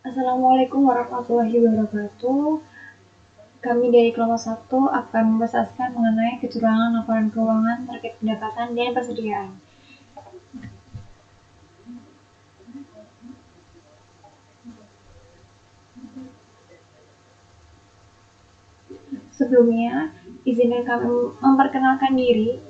Assalamualaikum warahmatullahi wabarakatuh. Kami dari kelompok 1 akan membahaskan mengenai kecurangan laporan keuangan terkait pendapatan dan persediaan. Sebelumnya, izinkan kami memperkenalkan diri,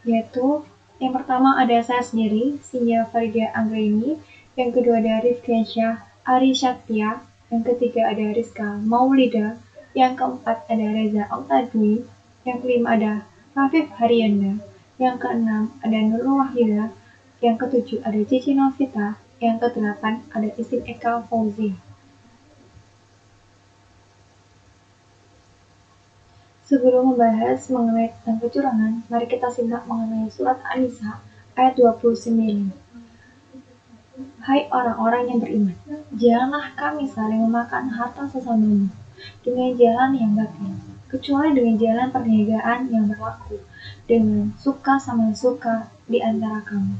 yaitu yang pertama ada saya sendiri, Sinja Farida Anggraini, yang kedua ada Rifkiansyah Ari Syaktia, yang ketiga ada Rizka Maulida, yang keempat ada Reza Oktadwi, yang kelima ada Rafif Haryanda, yang keenam ada Nurul Wahyuda, yang ketujuh ada Cici Novita, yang kedelapan ada Isin Eka Fauzi. Sebelum membahas mengenai tentang kecurangan, mari kita simak mengenai surat An-Nisa ayat 29. Hai orang-orang yang beriman, janganlah kami saling memakan harta sesamamu dengan jalan yang batil, kecuali dengan jalan perniagaan yang berlaku, dengan suka sama suka di antara kamu.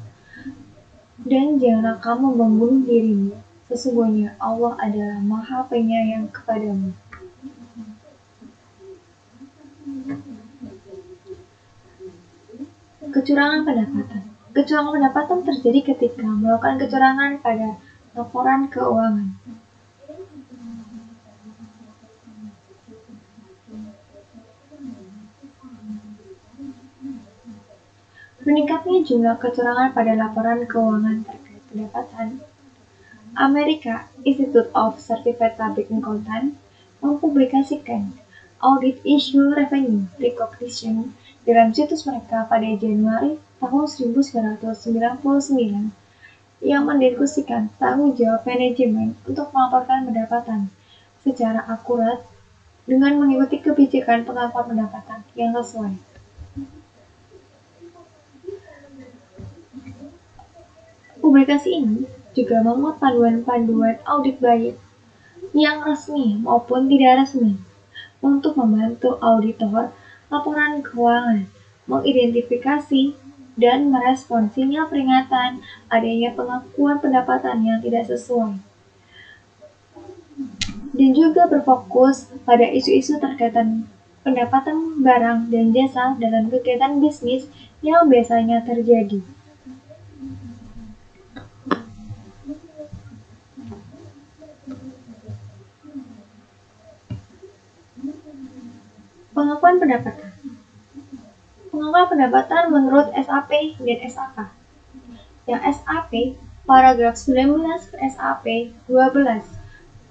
Dan janganlah kamu membunuh dirimu, sesungguhnya Allah adalah Maha Penyayang kepadamu. Kecurangan pendapatan. Kecurangan pendapatan terjadi ketika melakukan kecurangan pada laporan keuangan. Meningkatnya jumlah kecurangan pada laporan keuangan terkait pendapatan. Amerika Institute of Certified Public Accountant mempublikasikan Audit Issue Revenue Recognition dalam situs mereka pada Januari tahun 1999 yang mendiskusikan tanggung jawab manajemen untuk melaporkan pendapatan secara akurat dengan mengikuti kebijakan pengakuan pendapatan yang sesuai. Publikasi ini juga memuat panduan-panduan audit baik yang resmi maupun tidak resmi untuk membantu auditor laporan keuangan mengidentifikasi dan merespon sinyal peringatan adanya pengakuan pendapatan yang tidak sesuai. Dan juga berfokus pada isu-isu terkait pendapatan barang dan jasa dalam kegiatan bisnis yang biasanya terjadi. Pengakuan pendapatan. Pengakuan pendapatan menurut SAP dan SAK. Yang SAP, paragraf 19 SAP 12.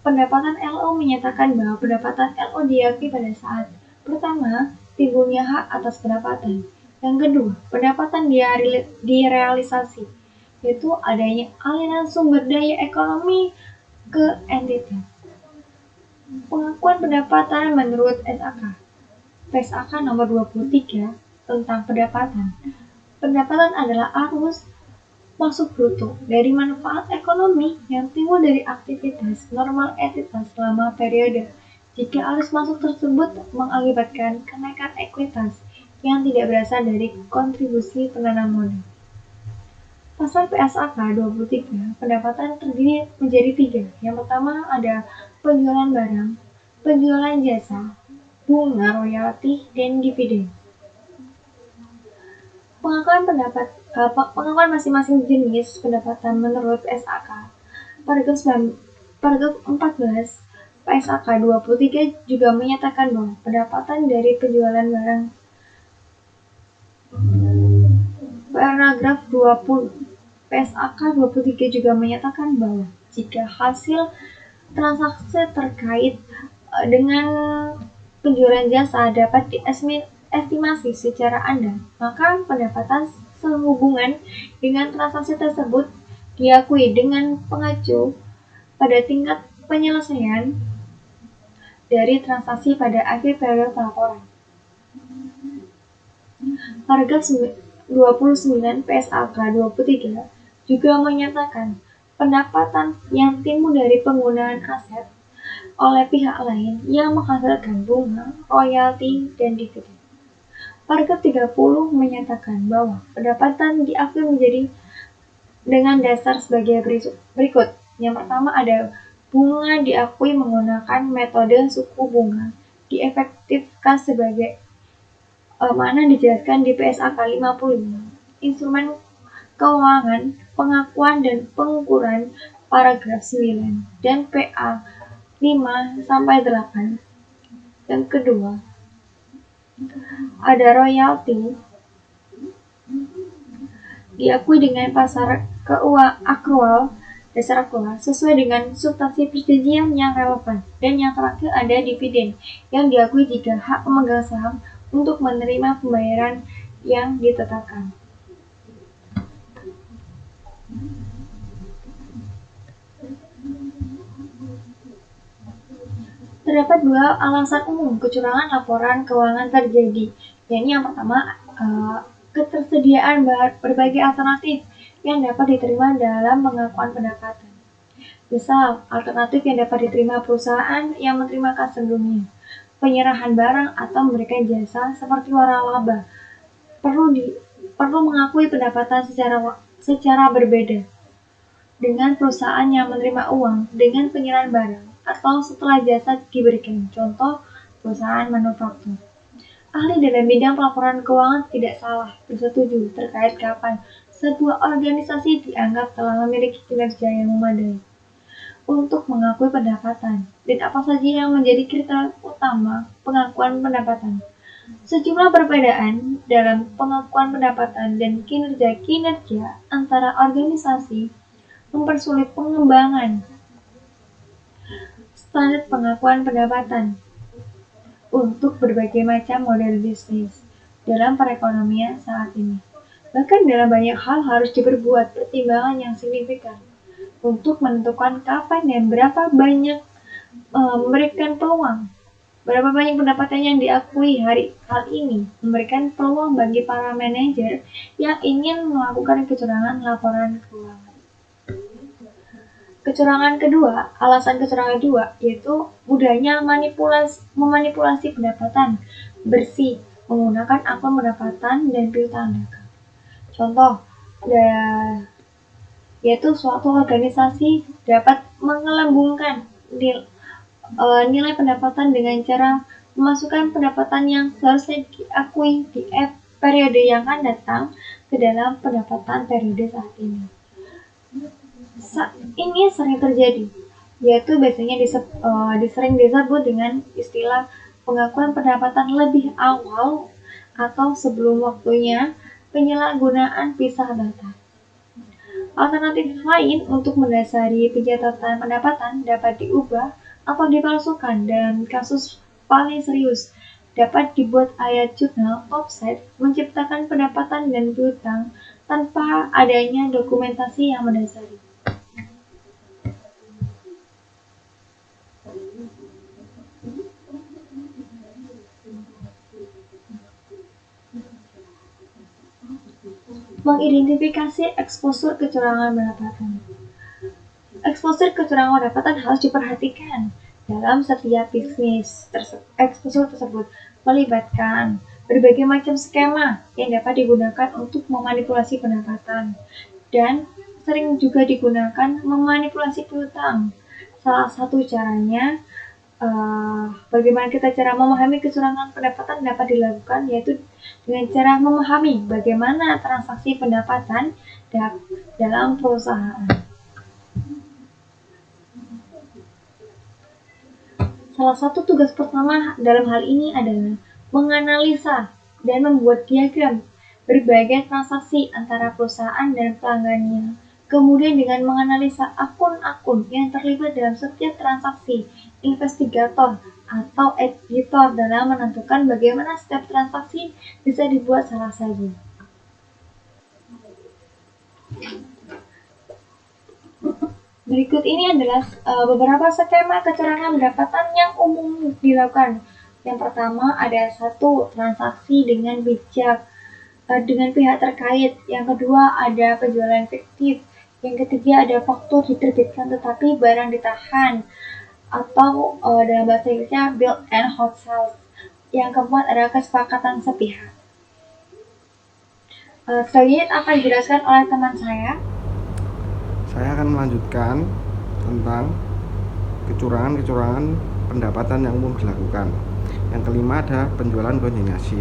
Pendapatan LO menyatakan bahwa pendapatan LO diakui pada saat pertama, timbulnya hak atas pendapatan. Yang kedua, pendapatan direalisasi, yaitu adanya aliran sumber daya ekonomi ke entitas. Pengakuan pendapatan menurut SAK. PSAK nomor 23 tentang pendapatan. Pendapatan adalah arus masuk bruto dari manfaat ekonomi yang timbul dari aktivitas normal entitas selama periode. Jika arus masuk tersebut mengakibatkan kenaikan ekuitas yang tidak berasal dari kontribusi penanam modal. Pasal PSAK 23, pendapatan terdiri menjadi 3. Yang pertama ada penjualan barang, penjualan jasa, bunga royalti, dan dividen. Pengakuan masing-masing jenis pendapatan menurut PSAK. Paragraf 14 PSAK 23 juga menyatakan bahwa pendapatan dari penjualan barang. Paragraf 20 PSAK 23 juga menyatakan bahwa jika hasil transaksi terkait dengan penjualan jasa dapat diestimasi secara andal, maka pendapatan sehubungan dengan transaksi tersebut diakui dengan pengacu pada tingkat penyelesaian dari transaksi pada akhir periode pelaporan. Paragraf 29 PSAK 23 juga menyatakan pendapatan yang timbul dari penggunaan aset oleh pihak lain yang menghasilkan bunga, royalti, dan dividen. Paragraf 30 menyatakan bahwa pendapatan diakui menjadi dengan dasar sebagai berikut. Yang pertama ada Bunga diakui menggunakan metode suku bunga diefektifkan sebagai mana dijelaskan di PSAK 55. Instrumen keuangan, pengakuan dan pengukuran paragraf 9 dan PA 5 sampai 8. Yang kedua, ada royalti diakui dengan pasar akrual dasar akrual sesuai dengan substansi perjanjian yang relevan. Dan yang terakhir ada dividen yang diakui jika hak pemegang saham untuk menerima pembayaran yang ditetapkan. Terdapat dua alasan umum kecurangan laporan keuangan terjadi, yakni yang pertama ketersediaan berbagai alternatif yang dapat diterima dalam pengakuan pendapatan. Misal, alternatif yang dapat diterima perusahaan yang menerimakan sebelumnya, penyerahan barang atau memberikan jasa seperti waralaba, perlu mengakui pendapatan secara berbeda dengan perusahaan yang menerima uang dengan penyerahan barang atau setelah jasa diberikan, contoh perusahaan manufaktur. Ahli dalam bidang pelaporan keuangan tidak salah bersetuju terkait kapan sebuah organisasi dianggap telah memiliki kinerja yang memadai untuk mengakui pendapatan dan apa saja yang menjadi kriteria utama pengakuan pendapatan. Sejumlah perbedaan dalam pengakuan pendapatan dan kinerja antara organisasi mempersulit pengembangan standar pengakuan pendapatan untuk berbagai macam model bisnis dalam perekonomian saat ini. Bahkan dalam banyak hal harus diperbuat pertimbangan yang signifikan untuk menentukan kapan dan berapa banyak memberikan peluang. Berapa banyak pendapatan yang diakui hal ini memberikan peluang bagi para manajer yang ingin melakukan kecurangan laporan keuangan. Alasan kecurangan kedua yaitu mudahnya memanipulasi pendapatan bersih menggunakan akun pendapatan dan piutang dagang. Contoh, yaitu suatu organisasi dapat mengelambungkan nilai pendapatan dengan cara memasukkan pendapatan yang seharusnya diakui di periode yang akan datang ke dalam pendapatan periode saat ini. Ini sering terjadi, yaitu biasanya sering disebut dengan istilah pengakuan pendapatan lebih awal atau sebelum waktunya penyalahgunaan pisah data. Alternatif lain untuk mendasari pencatatan pendapatan dapat diubah atau dipalsukan. Dalam kasus paling serius, dapat dibuat ayat jurnal offset menciptakan pendapatan dan piutang tanpa adanya dokumentasi yang mendasari. Mengidentifikasi eksposur kecurangan pendapatan. Eksposur kecurangan pendapatan harus diperhatikan dalam setiap bisnis. Eksposur tersebut melibatkan berbagai macam skema yang dapat digunakan untuk memanipulasi pendapatan dan sering juga digunakan memanipulasi piutang. Salah satu caranya bagaimana kita cara memahami kecurangan pendapatan dapat dilakukan yaitu dengan cara memahami bagaimana transaksi pendapatan dalam perusahaan. Salah satu tugas pertama dalam hal ini adalah menganalisa dan membuat diagram berbagai transaksi antara perusahaan dan pelanggannya. Kemudian dengan menganalisa akun-akun yang terlibat dalam setiap transaksi, investigator atau editor dalam menentukan bagaimana setiap transaksi bisa dibuat salah saja. Berikut ini adalah beberapa skema kecurangan pendapatan yang umum dilakukan. Yang pertama ada satu transaksi dengan bijak dengan pihak terkait. Yang kedua ada penjualan fiktif. Yang ketiga ada faktur diterbitkan tetapi barang ditahan atau dalam bahasa Inggrisnya build and hold sales. Yang keempat adalah kesepakatan sepihak. Selanjutnya akan dijelaskan oleh teman saya. Saya akan melanjutkan tentang kecurangan-kecurangan pendapatan yang umum dilakukan. Yang kelima ada penjualan konsinyasi.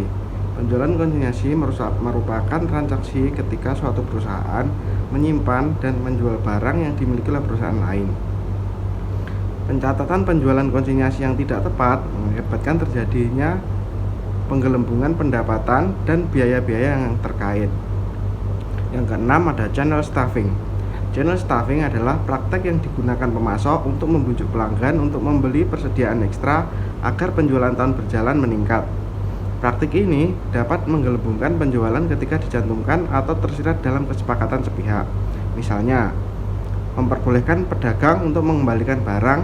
Penjualan konsinyasi merupakan transaksi ketika suatu perusahaan menyimpan dan menjual barang yang dimiliki oleh perusahaan lain. Pencatatan penjualan konsinyasi yang tidak tepat mengakibatkan terjadinya penggelembungan pendapatan dan biaya-biaya yang terkait. Yang keenam ada channel stuffing. Channel stuffing adalah praktek yang digunakan pemasok untuk membujuk pelanggan untuk membeli persediaan ekstra agar penjualan tahun berjalan meningkat. Praktik ini dapat menggelembungkan penjualan ketika dicantumkan atau tersirat dalam kesepakatan sepihak. Misalnya, memperbolehkan pedagang untuk mengembalikan barang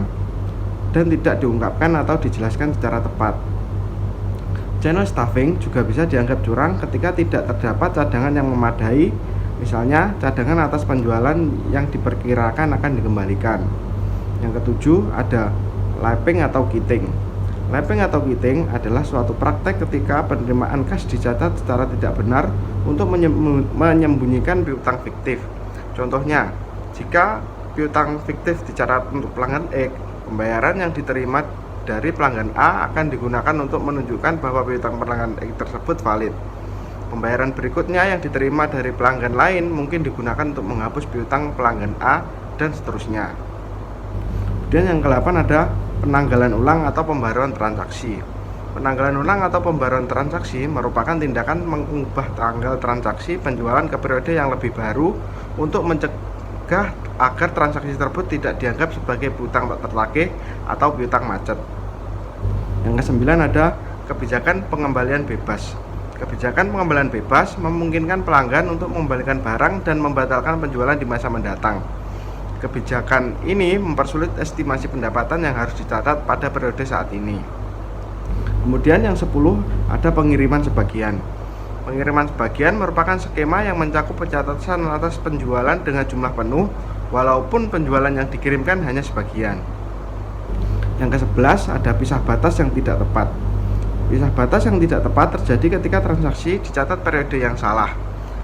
dan tidak diungkapkan atau dijelaskan secara tepat. Channel stuffing juga bisa dianggap curang ketika tidak terdapat cadangan yang memadai, misalnya cadangan atas penjualan yang diperkirakan akan dikembalikan. Yang ketujuh ada lapping atau kitting. Lapping atau kitting adalah suatu praktek ketika penerimaan kas dicatat secara tidak benar untuk menyembunyikan piutang fiktif. Contohnya, jika piutang fiktif dicatat untuk pelanggan X, pembayaran yang diterima dari pelanggan A akan digunakan untuk menunjukkan bahwa piutang pelanggan X tersebut valid. Pembayaran berikutnya yang diterima dari pelanggan lain mungkin digunakan untuk menghapus piutang pelanggan A dan seterusnya. Kemudian yang ke-8 ada penanggalan ulang atau pembaruan transaksi. Penanggalan ulang atau pembaruan transaksi merupakan tindakan mengubah tanggal transaksi penjualan ke periode yang lebih baru untuk mencegah agar transaksi tersebut tidak dianggap sebagai piutang tak tertagih atau piutang macet. Yang ke-9 ada kebijakan pengembalian bebas. Kebijakan pengembalian bebas memungkinkan pelanggan untuk mengembalikan barang dan membatalkan penjualan di masa mendatang. Kebijakan ini mempersulit estimasi pendapatan yang harus dicatat pada periode saat ini. Kemudian yang 10 ada pengiriman sebagian. Pengiriman sebagian merupakan skema yang mencakup pencatatan atas penjualan dengan jumlah penuh walaupun penjualan yang dikirimkan hanya sebagian. Yang ke-11 ada pisah batas yang tidak tepat. Pisah batas yang tidak tepat terjadi ketika transaksi dicatat periode yang salah.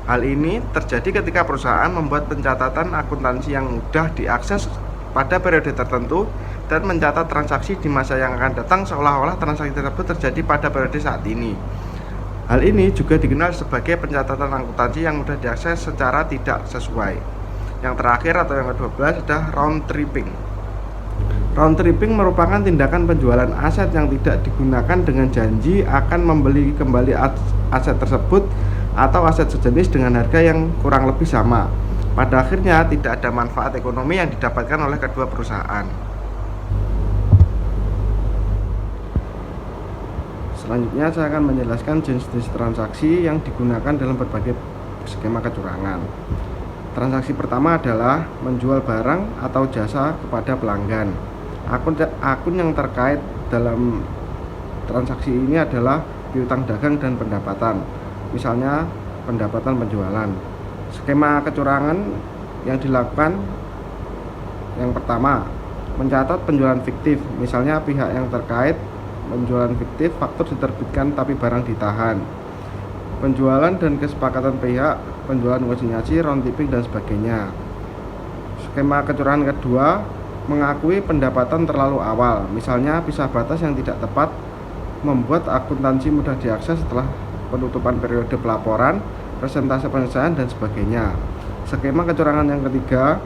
Hal ini terjadi ketika perusahaan membuat pencatatan akuntansi yang mudah diakses pada periode tertentu dan mencatat transaksi di masa yang akan datang seolah-olah transaksi tersebut terjadi pada periode saat ini. Hal ini juga dikenal sebagai pencatatan akuntansi yang mudah diakses secara tidak sesuai. Yang terakhir atau yang ke-12 ada round tripping. Round tripping merupakan tindakan penjualan aset yang tidak digunakan dengan janji akan membeli kembali aset tersebut atau aset sejenis dengan harga yang kurang lebih sama. Pada akhirnya tidak ada manfaat ekonomi yang didapatkan oleh kedua perusahaan. Selanjutnya saya akan menjelaskan jenis-jenis transaksi yang digunakan dalam berbagai skema kecurangan. Transaksi pertama adalah menjual barang atau jasa kepada pelanggan. Akun yang terkait dalam transaksi ini adalah piutang dagang dan pendapatan. Misalnya pendapatan penjualan. Skema kecurangan yang dilakukan yang pertama, mencatat penjualan fiktif. Misalnya pihak yang terkait penjualan fiktif, faktur diterbitkan tapi barang ditahan. Penjualan dan kesepakatan pihak, penjualan konsinyasi, round tripping dan sebagainya. Skema kecurangan kedua, mengakui pendapatan terlalu awal. Misalnya pisah batas yang tidak tepat membuat akuntansi mudah diakses setelah penutupan periode pelaporan, presentase penyelesaian dan sebagainya. Skema kecurangan yang ketiga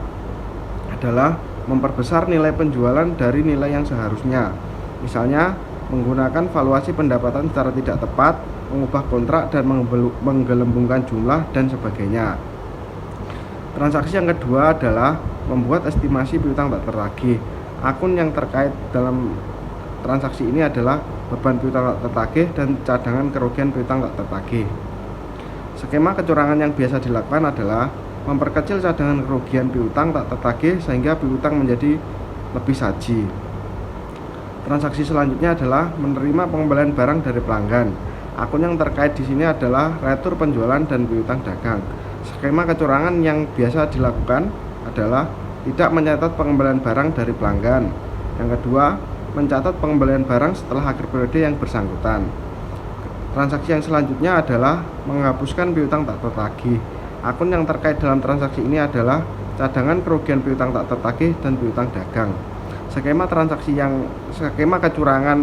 adalah memperbesar nilai penjualan dari nilai yang seharusnya. Misalnya menggunakan valuasi pendapatan secara tidak tepat, mengubah kontrak dan menggelembungkan jumlah dan sebagainya. Transaksi yang kedua adalah membuat estimasi piutang tak tertagih. Akun yang terkait dalam transaksi ini adalah beban piutang tak tertagih dan cadangan kerugian piutang tak tertagih. Skema kecurangan yang biasa dilakukan adalah memperkecil cadangan kerugian piutang tak tertagih sehingga piutang menjadi lebih saji. Transaksi selanjutnya adalah menerima pengembalian barang dari pelanggan. Akun yang terkait di sini adalah retur penjualan dan piutang dagang. Skema kecurangan yang biasa dilakukan adalah tidak mencatat pengembalian barang dari pelanggan. Yang kedua, mencatat pengembalian barang setelah akhir periode yang bersangkutan. Transaksi yang selanjutnya adalah menghapuskan piutang tak tertagih. Akun yang terkait dalam transaksi ini adalah cadangan kerugian piutang tak tertagih dan piutang dagang. Skema kecurangan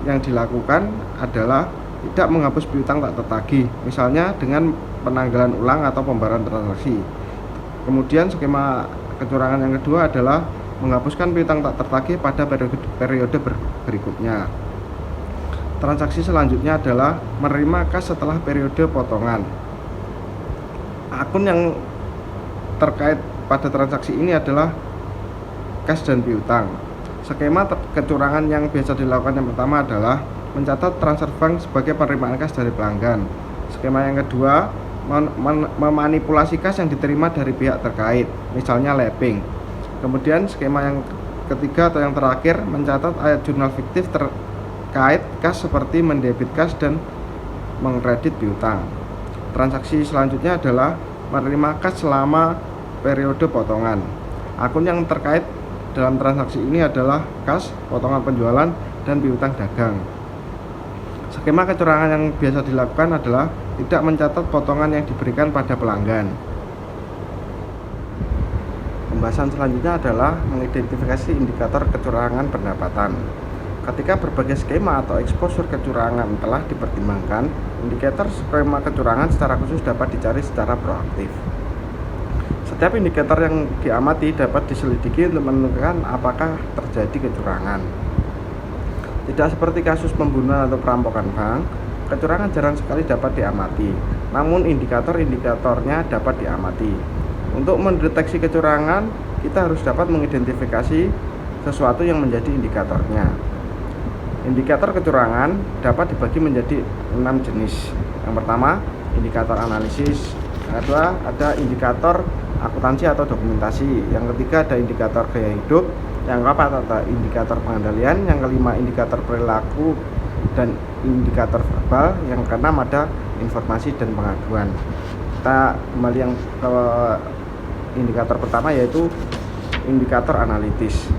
yang dilakukan adalah tidak menghapus piutang tak tertagih, misalnya dengan penanggalan ulang atau pembayaran transaksi. Kemudian skema kecurangan yang kedua adalah menghapuskan piutang tak tertagih pada periode berikutnya. Transaksi selanjutnya adalah menerima kas setelah periode potongan. Akun yang terkait pada transaksi ini adalah kas dan piutang. Skema kecurangan yang biasa dilakukan yang pertama adalah mencatat transfer bank sebagai penerimaan kas dari pelanggan. Skema yang kedua, memanipulasi kas yang diterima dari pihak terkait, misalnya lapping. Kemudian skema yang ketiga atau yang terakhir, mencatat ayat jurnal fiktif terkait kas seperti mendebit kas dan mengkredit piutang. Transaksi selanjutnya adalah menerima kas selama periode potongan. Akun yang terkait dalam transaksi ini adalah kas, potongan penjualan, dan piutang dagang. Skema kecurangan yang biasa dilakukan adalah tidak mencatat potongan yang diberikan pada pelanggan. Pembahasan selanjutnya adalah mengidentifikasi indikator kecurangan pendapatan. Ketika berbagai skema atau exposure kecurangan telah dipertimbangkan, indikator skema kecurangan secara khusus dapat dicari secara proaktif. Setiap indikator yang diamati dapat diselidiki untuk menentukan apakah terjadi kecurangan. Tidak seperti kasus pembunuhan atau perampokan bank, kecurangan jarang sekali dapat diamati, namun indikator-indikatornya dapat diamati. Untuk mendeteksi kecurangan, kita harus dapat mengidentifikasi sesuatu yang menjadi indikatornya. Indikator kecurangan dapat dibagi menjadi 6 jenis. Yang pertama, indikator analisis. Yang kedua, ada indikator akuntansi atau dokumentasi. Yang ketiga, ada indikator gaya hidup. Yang keempat, ada indikator pengendalian. Yang kelima, indikator perilaku dan indikator verbal. Yang keenam, ada informasi dan pengaduan. Kita kembali yang ke indikator pertama, yaitu indikator analitis.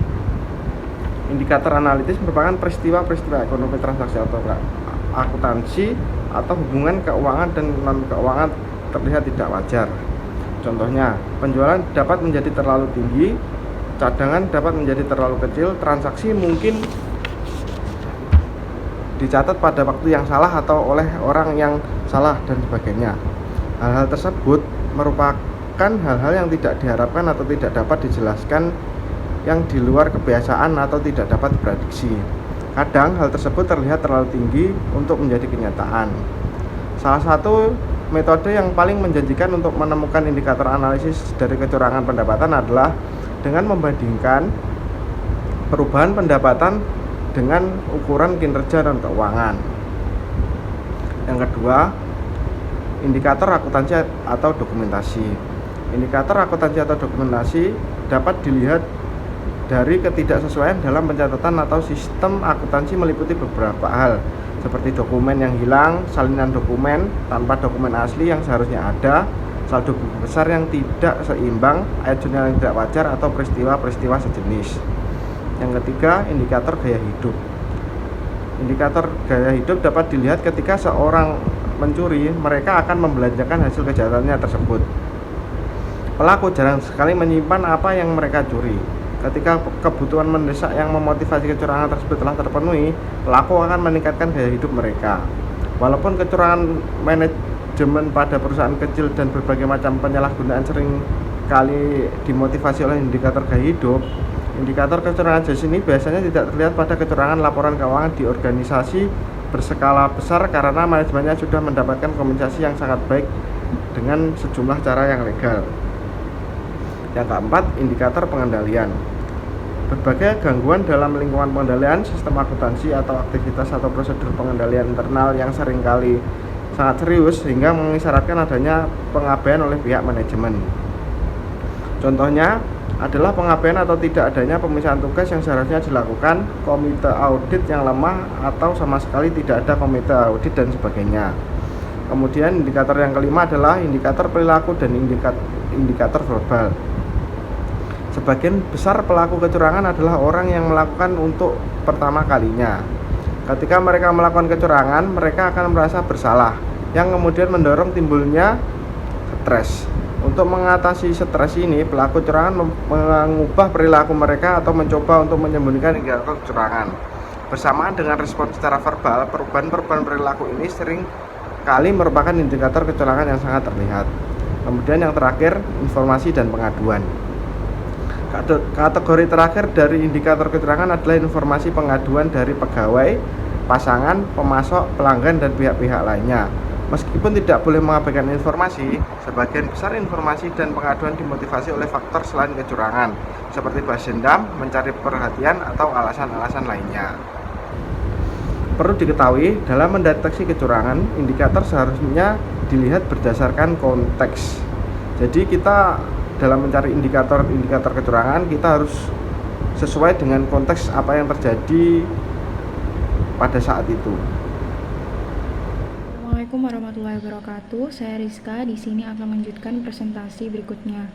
Indikator analitis merupakan peristiwa-peristiwa ekonomi transaksi atau akuntansi atau hubungan keuangan dan non keuangan terlihat tidak wajar. Contohnya, penjualan dapat menjadi terlalu tinggi, cadangan dapat menjadi terlalu kecil, transaksi mungkin dicatat pada waktu yang salah atau oleh orang yang salah, dan sebagainya. Hal-hal tersebut merupakan hal-hal yang tidak diharapkan atau tidak dapat dijelaskan, yang di luar kebiasaan atau tidak dapat diprediksi. Kadang hal tersebut terlihat terlalu tinggi untuk menjadi kenyataan. Salah satu metode yang paling menjanjikan untuk menemukan indikator analisis dari kecurangan pendapatan adalah dengan membandingkan perubahan pendapatan dengan ukuran kinerja dan keuangan. Yang kedua, indikator akuntansi atau dokumentasi. Indikator akuntansi atau dokumentasi dapat dilihat dari ketidaksesuaian dalam pencatatan atau sistem akuntansi meliputi beberapa hal, seperti dokumen yang hilang, salinan dokumen tanpa dokumen asli yang seharusnya ada, saldo buku besar yang tidak seimbang, ayat jurnal yang tidak wajar, atau peristiwa-peristiwa sejenis. Yang ketiga, indikator gaya hidup. Indikator gaya hidup dapat dilihat ketika seorang mencuri, mereka akan membelanjakan hasil kejahatannya tersebut. Pelaku jarang sekali menyimpan apa yang mereka curi. Ketika kebutuhan mendesak yang memotivasi kecurangan tersebut telah terpenuhi, pelaku akan meningkatkan gaya hidup mereka. Walaupun kecurangan manajemen pada perusahaan kecil dan berbagai macam penyalahgunaan sering kali dimotivasi oleh indikator gaya hidup, indikator kecurangan jenis ini biasanya tidak terlihat pada kecurangan laporan keuangan di organisasi berskala besar karena manajemennya sudah mendapatkan kompensasi yang sangat baik dengan sejumlah cara yang legal. Yang keempat, indikator pengendalian. Berbagai gangguan dalam lingkungan pengendalian, sistem akuntansi atau aktivitas atau prosedur pengendalian internal yang seringkali sangat serius sehingga mengisyaratkan adanya pengabaian oleh pihak manajemen. Contohnya adalah pengabaian atau tidak adanya pemisahan tugas yang seharusnya dilakukan, komite audit yang lemah, atau sama sekali tidak ada komite audit, dan sebagainya. Kemudian indikator yang kelima adalah indikator perilaku dan indikator verbal. Sebagian besar pelaku kecurangan adalah orang yang melakukan untuk pertama kalinya. Ketika mereka melakukan kecurangan, mereka akan merasa bersalah, yang kemudian mendorong timbulnya stres. Untuk mengatasi stres ini, pelaku kecurangan mengubah perilaku mereka atau mencoba untuk menyembunyikan indikator kecurangan. Bersamaan dengan respon secara verbal, perubahan-perubahan perilaku ini sering kali merupakan indikator kecurangan yang sangat terlihat. Kemudian yang terakhir, informasi dan pengaduan. Kategori terakhir dari indikator kecurangan adalah informasi pengaduan dari pegawai, pasangan, pemasok, pelanggan, dan pihak-pihak lainnya. Meskipun tidak boleh mengabaikan informasi, sebagian besar informasi dan pengaduan dimotivasi oleh faktor selain kecurangan, seperti balas dendam, mencari perhatian, atau alasan-alasan lainnya. Perlu diketahui, dalam mendeteksi kecurangan, indikator seharusnya dilihat berdasarkan konteks. Jadi kita dalam mencari indikator kecurangan, kita harus sesuai dengan konteks apa yang terjadi pada saat itu. Assalamualaikum warahmatullahi wabarakatuh. Saya Rizka. Di sini akan melanjutkan presentasi berikutnya.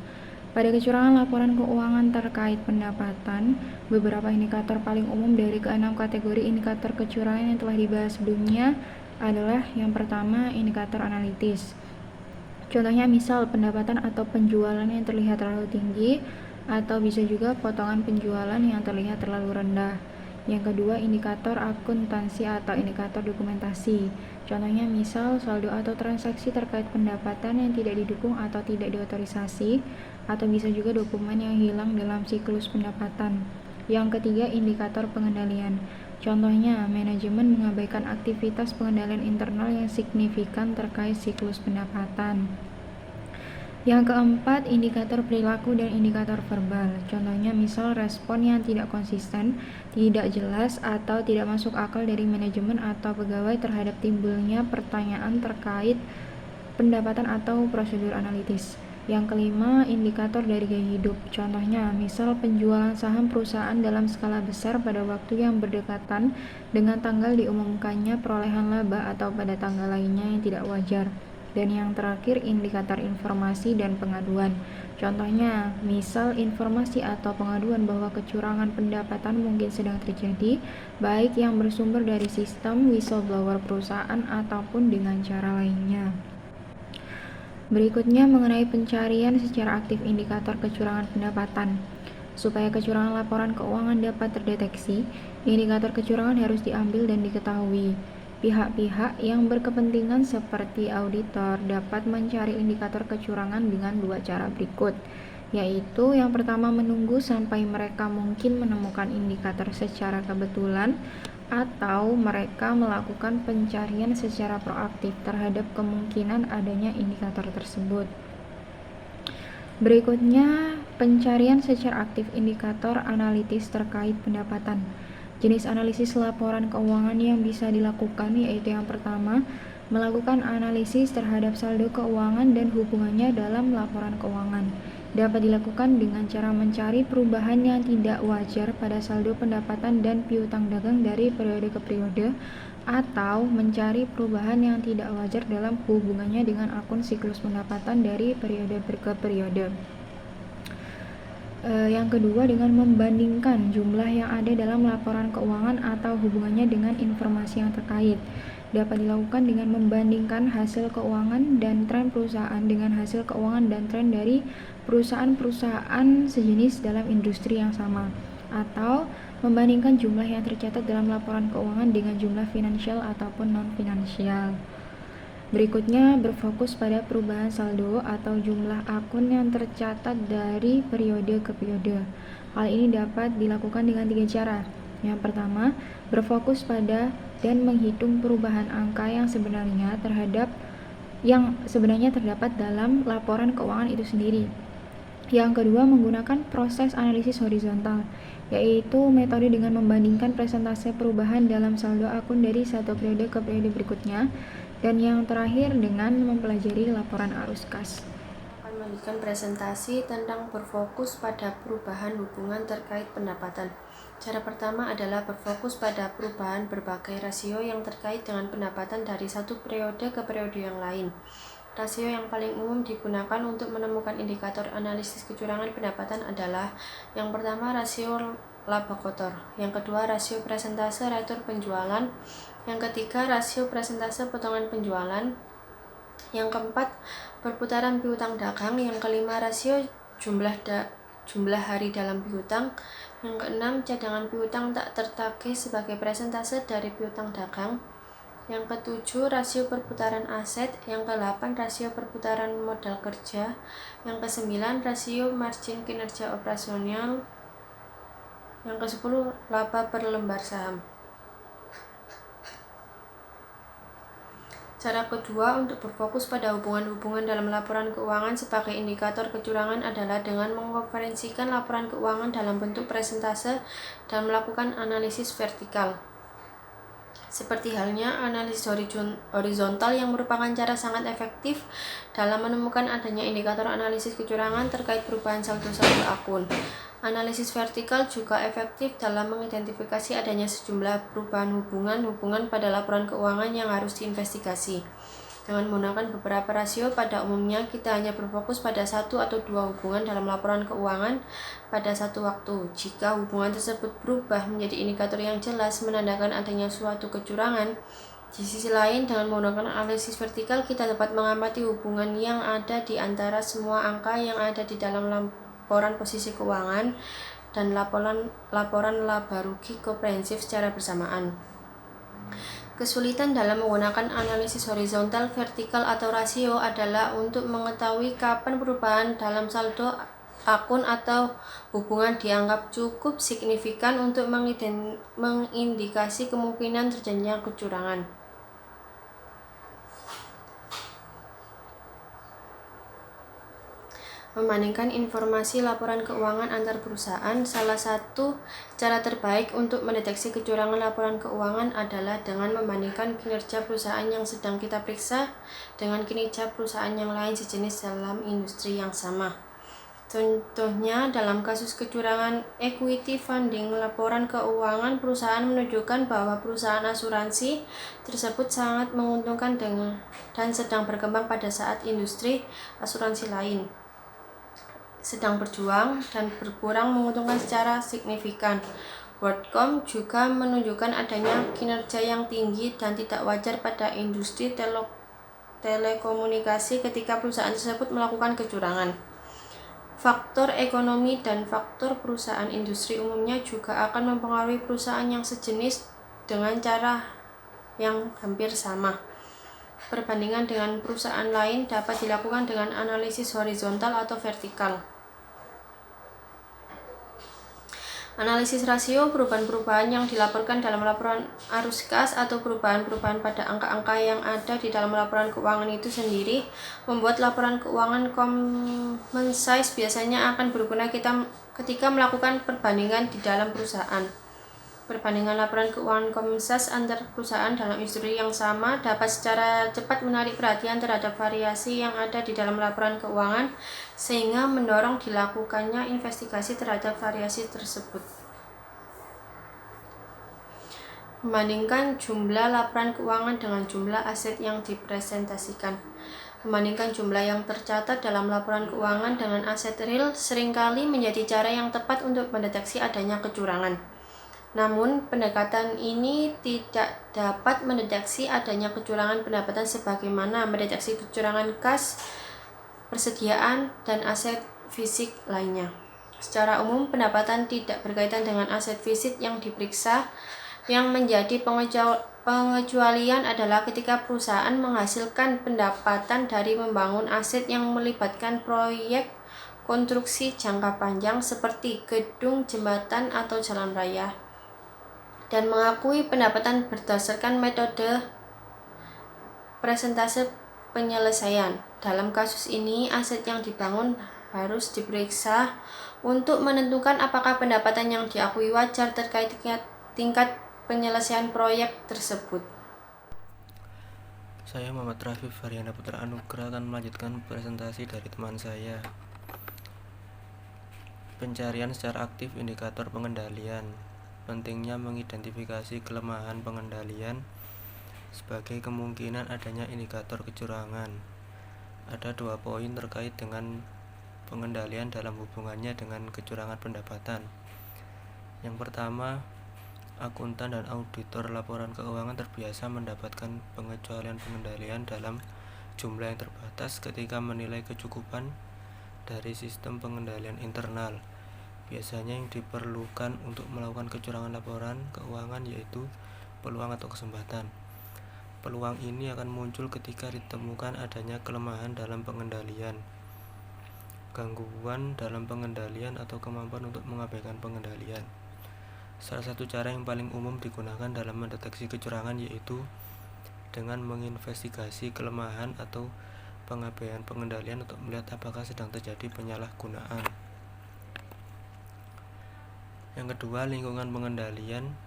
Pada kecurangan laporan keuangan terkait pendapatan, beberapa indikator paling umum dari keenam kategori indikator kecurangan yang telah dibahas sebelumnya adalah yang pertama, indikator analitis. Contohnya misal pendapatan atau penjualan yang terlihat terlalu tinggi, atau bisa juga potongan penjualan yang terlihat terlalu rendah. Yang kedua, indikator akuntansi atau indikator dokumentasi. Contohnya misal saldo atau transaksi terkait pendapatan yang tidak didukung atau tidak diotorisasi, atau bisa juga dokumen yang hilang dalam siklus pendapatan. Yang ketiga, indikator pengendalian. Contohnya, manajemen mengabaikan aktivitas pengendalian internal yang signifikan terkait siklus pendapatan. Yang keempat, indikator perilaku dan indikator verbal. Contohnya misal respon yang tidak konsisten, tidak jelas, atau tidak masuk akal dari manajemen atau pegawai terhadap timbulnya pertanyaan terkait pendapatan atau prosedur analitis. Yang kelima, indikator dari gaya hidup. Contohnya, misal penjualan saham perusahaan dalam skala besar pada waktu yang berdekatan dengan tanggal diumumkannya perolehan laba atau pada tanggal lainnya yang tidak wajar. Dan yang terakhir, indikator informasi dan pengaduan. Contohnya, misal informasi atau pengaduan bahwa kecurangan pendapatan mungkin sedang terjadi, baik yang bersumber dari sistem whistleblower perusahaan ataupun dengan cara lainnya. Berikutnya mengenai pencarian secara aktif indikator kecurangan pendapatan. Supaya kecurangan laporan keuangan dapat terdeteksi, indikator kecurangan harus diambil dan diketahui. Pihak-pihak yang berkepentingan seperti auditor dapat mencari indikator kecurangan dengan dua cara berikut, yaitu yang pertama menunggu sampai mereka mungkin menemukan indikator secara kebetulan, atau mereka melakukan pencarian secara proaktif terhadap kemungkinan adanya indikator tersebut. Berikutnya, pencarian secara aktif indikator analitis terkait pendapatan. Jenis analisis laporan keuangan yang bisa dilakukan yaitu yang pertama, melakukan analisis terhadap saldo keuangan dan hubungannya dalam laporan keuangan. Dapat dilakukan dengan cara mencari perubahan yang tidak wajar pada saldo pendapatan dan piutang dagang dari periode ke periode, atau mencari perubahan yang tidak wajar dalam hubungannya dengan akun siklus pendapatan dari periode ke periode. Yang kedua, dengan membandingkan jumlah yang ada dalam laporan keuangan atau hubungannya dengan informasi yang terkait. Dapat dilakukan dengan membandingkan hasil keuangan dan tren perusahaan dengan hasil keuangan dan tren dari perusahaan-perusahaan sejenis dalam industri yang sama, atau membandingkan jumlah yang tercatat dalam laporan keuangan dengan jumlah finansial ataupun non-finansial. Berikutnya, berfokus pada perubahan saldo atau jumlah akun yang tercatat dari periode ke periode. Hal ini dapat dilakukan dengan 3 cara. Yang pertama, berfokus pada dan menghitung perubahan angka yang sebenarnya terdapat dalam laporan keuangan itu sendiri. Yang kedua, menggunakan proses analisis horizontal, yaitu metode dengan membandingkan persentase perubahan dalam saldo akun dari satu periode ke periode berikutnya. Dan yang terakhir, dengan mempelajari laporan arus kas. Akan melanjutkan presentasi tentang berfokus pada perubahan hubungan terkait pendapatan. Cara pertama adalah berfokus pada perubahan berbagai rasio yang terkait dengan pendapatan dari satu periode ke periode yang lain. Rasio yang paling umum digunakan untuk menemukan indikator analisis kecurangan pendapatan adalah yang pertama rasio laba kotor, yang kedua rasio persentase retur penjualan, yang ketiga rasio persentase potongan penjualan, Yang keempat, perputaran piutang dagang. Yang kelima, rasio jumlah hari dalam piutang. Yang keenam, cadangan piutang tak tertagih sebagai persentase dari piutang dagang. Yang ketujuh, rasio perputaran aset. Yang kedelapan, rasio perputaran modal kerja. Yang kesembilan, rasio margin kinerja operasional. Yang kesepuluh, laba per lembar saham. Cara kedua untuk berfokus pada hubungan-hubungan dalam laporan keuangan sebagai indikator kecurangan adalah dengan mengkonferensikan laporan keuangan dalam bentuk presentase dan melakukan analisis vertikal. Seperti halnya analisis horizontal yang merupakan cara sangat efektif dalam menemukan adanya indikator analisis kecurangan terkait perubahan saldo akun. Analisis vertikal juga efektif dalam mengidentifikasi adanya sejumlah perubahan hubungan pada laporan keuangan yang harus diinvestigasi. Dengan menggunakan beberapa rasio, pada umumnya kita hanya berfokus pada satu atau dua hubungan dalam laporan keuangan pada satu waktu. Jika hubungan tersebut berubah menjadi indikator yang jelas menandakan adanya suatu kecurangan, di sisi lain dengan menggunakan analisis vertikal kita dapat mengamati hubungan yang ada di antara semua angka yang ada di dalam laporan posisi keuangan dan laporan laba rugi komprehensif secara bersamaan. Kesulitan dalam menggunakan analisis horizontal, vertikal, atau rasio adalah untuk mengetahui kapan perubahan dalam saldo akun atau hubungan dianggap cukup signifikan untuk mengindikasi kemungkinan terjadinya kecurangan. Membandingkan informasi laporan keuangan antar perusahaan, salah satu cara terbaik untuk mendeteksi kecurangan laporan keuangan adalah dengan membandingkan kinerja perusahaan yang sedang kita periksa dengan kinerja perusahaan yang lain sejenis dalam industri yang sama. Contohnya, dalam kasus kecurangan equity funding, laporan keuangan perusahaan menunjukkan bahwa perusahaan asuransi tersebut sangat menguntungkan dan sedang berkembang pada saat industri asuransi lain sedang berjuang dan berkurang menguntungkan secara signifikan. WorldCom juga menunjukkan adanya kinerja yang tinggi dan tidak wajar pada industri telekomunikasi ketika perusahaan tersebut melakukan kecurangan. Faktor ekonomi dan faktor perusahaan industri umumnya juga akan mempengaruhi perusahaan yang sejenis dengan cara yang hampir sama. Perbandingan dengan perusahaan lain dapat dilakukan dengan analisis horizontal atau vertikal. Analisis rasio, perubahan-perubahan yang dilaporkan dalam laporan arus kas atau perubahan-perubahan pada angka-angka yang ada di dalam laporan keuangan itu sendiri membuat laporan keuangan common size biasanya akan berguna ketika melakukan perbandingan di dalam perusahaan. Perbandingan laporan keuangan common size antar perusahaan dalam industri yang sama dapat secara cepat menarik perhatian terhadap variasi yang ada di dalam laporan keuangan sehingga mendorong dilakukannya investigasi terhadap variasi tersebut. Membandingkan jumlah laporan keuangan dengan jumlah aset yang dipresentasikan. Membandingkan jumlah yang tercatat dalam laporan keuangan dengan aset real seringkali menjadi cara yang tepat untuk mendeteksi adanya kecurangan. Namun, pendekatan ini tidak dapat mendeteksi adanya kecurangan pendapatan sebagaimana mendeteksi kecurangan kas, persediaan, dan aset fisik lainnya. Secara umum, pendapatan tidak berkaitan dengan aset fisik yang diperiksa. Yang menjadi pengecualian adalah ketika perusahaan menghasilkan pendapatan dari membangun aset yang melibatkan proyek konstruksi jangka panjang seperti gedung, jembatan, atau jalan raya, dan mengakui pendapatan berdasarkan metode presentase penyelesaian. Dalam kasus ini, aset yang dibangun harus diperiksa untuk menentukan apakah pendapatan yang diakui wajar terkait tingkat penyelesaian proyek tersebut. Saya Muhammad Rafif Haryana Putra Anugrah akan melanjutkan presentasi dari teman saya. Pencarian secara aktif indikator pengendalian. Pentingnya mengidentifikasi kelemahan pengendalian sebagai kemungkinan adanya indikator kecurangan. Ada 2 poin terkait dengan pengendalian dalam hubungannya dengan kecurangan pendapatan. Yang pertama, akuntan dan auditor laporan keuangan terbiasa mendapatkan pengecualian pengendalian dalam jumlah yang terbatas ketika menilai kecukupan dari sistem pengendalian internal. Biasanya yang diperlukan untuk melakukan kecurangan laporan keuangan yaitu peluang atau kesempatan. Peluang ini akan muncul ketika ditemukan adanya kelemahan dalam pengendalian, gangguan dalam pengendalian, atau kemampuan untuk mengabaikan pengendalian. Salah satu cara yang paling umum digunakan dalam mendeteksi kecurangan yaitu dengan menginvestigasi kelemahan atau pengabaian pengendalian untuk melihat apakah sedang terjadi penyalahgunaan. Yang kedua, lingkungan pengendalian.